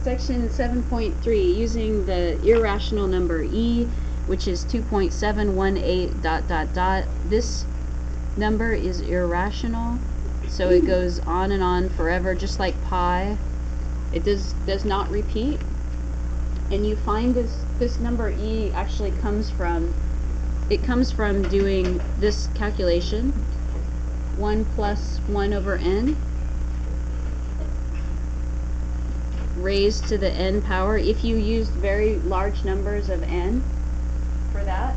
Section 7.3, using the irrational number E, which is 2.718 ... This number is irrational, so it goes on and on forever, just like pi. It does not repeat. And you find this number E actually comes from doing this calculation, 1 plus 1 over n raised to the n power. If you used very large numbers of n for that,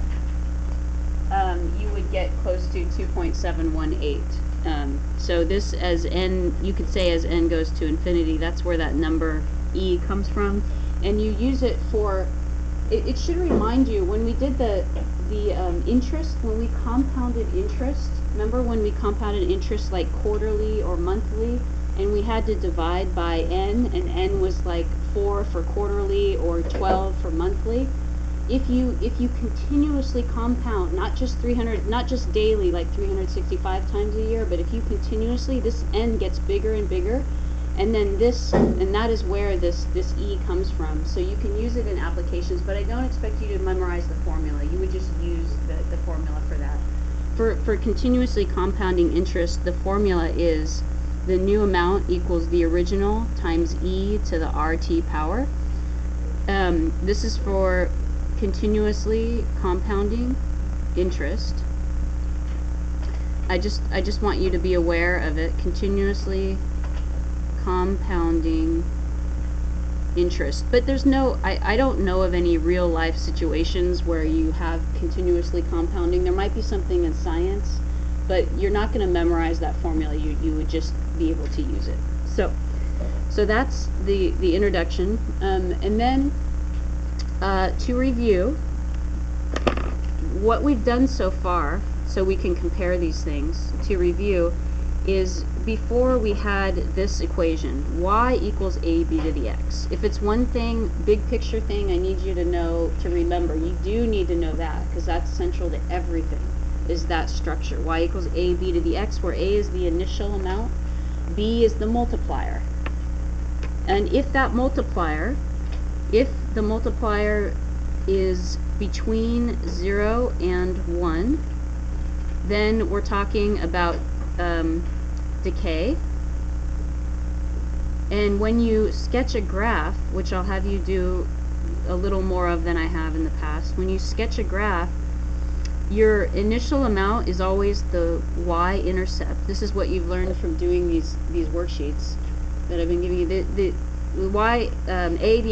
you would get close to 2.718. So this, as n, you could say as n goes to infinity, that's where that number E comes from. And you use it for, it should remind you, when we did the interest, when we compounded interest, remember when we compounded interest like quarterly or monthly, and we had to divide by n, and n was like 4 for quarterly or 12 for monthly. If you continuously compound, not just daily, like 365 times a year, but if you continuously, this n gets bigger and bigger, and then that is where this E comes from. So you can use it in applications, but I don't expect you to memorize the formula. You would just use the formula for that. For continuously compounding interest, the formula is the new amount equals the original times e to the RT power. This is for continuously compounding interest. I just want you to be aware of it. Continuously compounding interest. But there's no, I don't know of any real life situations where you have continuously compounding. There might be something in science, but you're not going to memorize that formula. You would just be able to use it. So that's the introduction. And then to review what we've done so far, so we can compare these things. To review is, before we had this equation, y equals ab to the x. If it's one thing, big picture thing, I need you to know, to remember, you do need to know that, because that's central to everything, is that structure. Y equals ab to the x, where a is the initial amount, b is the multiplier. And if the multiplier is between 0 and 1, then we're talking about decay. And when you sketch a graph, which I'll have you do a little more of than I have in the past, when you sketch a graph, your initial amount is always the y-intercept. This is what you've learned from doing these worksheets that I've been giving you. The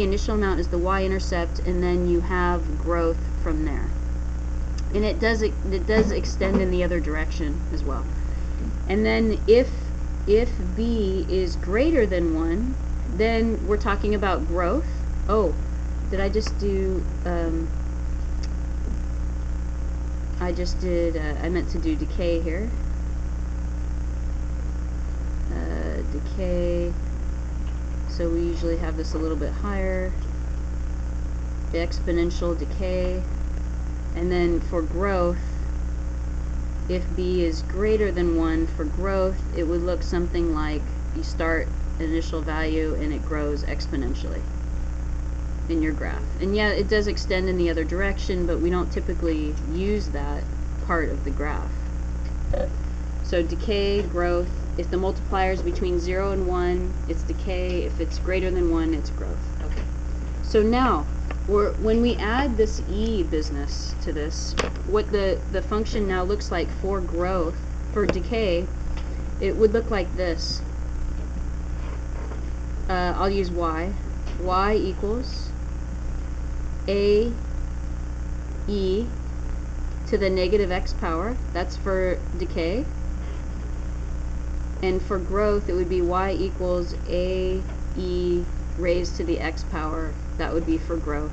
initial amount is the y-intercept, and then you have growth from there. And it does extend in the other direction as well. And then if b is greater than 1, then we're talking about growth. Oh, did I just do, I meant to do decay here. Decay, so we usually have this a little bit higher. The exponential decay. And then for growth, if b is greater than 1 for growth, it would look something like you start an initial value and it grows exponentially in your graph. And yeah, it does extend in the other direction, but we don't typically use that part of the graph. So decay, growth. If the multiplier is between 0 and 1, it's decay. If it's greater than 1, it's growth. Okay. So now, when we add this e business to this, what the function now looks like for growth, for decay, it would look like this. I'll use y. Y equals a e to the negative x power. That's for decay. And for growth, it would be y equals a e raised to the x power. That would be for growth.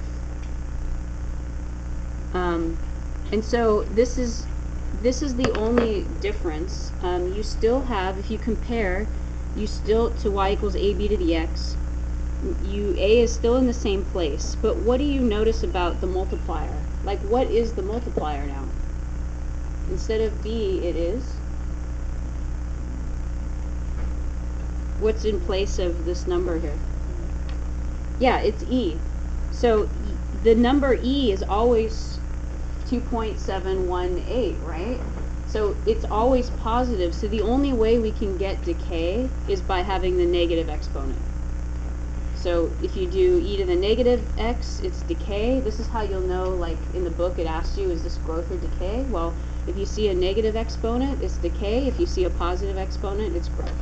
And so this is the only difference. You still have, if you compare, you still to y equals ab to the x. A is still in the same place. But what do you notice about the multiplier? Like, what is the multiplier now? Instead of b, it is. What's in place of this number here? Yeah, it's E. So the number E is always 2.718, right? So it's always positive. So the only way we can get decay is by having the negative exponent. So if you do e to the negative x, it's decay. This is how you'll know, like in the book it asks you, is this growth or decay? Well, if you see a negative exponent, it's decay. If you see a positive exponent, it's growth.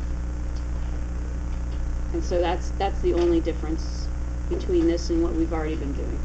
And so that's the only difference between this and what we've already been doing.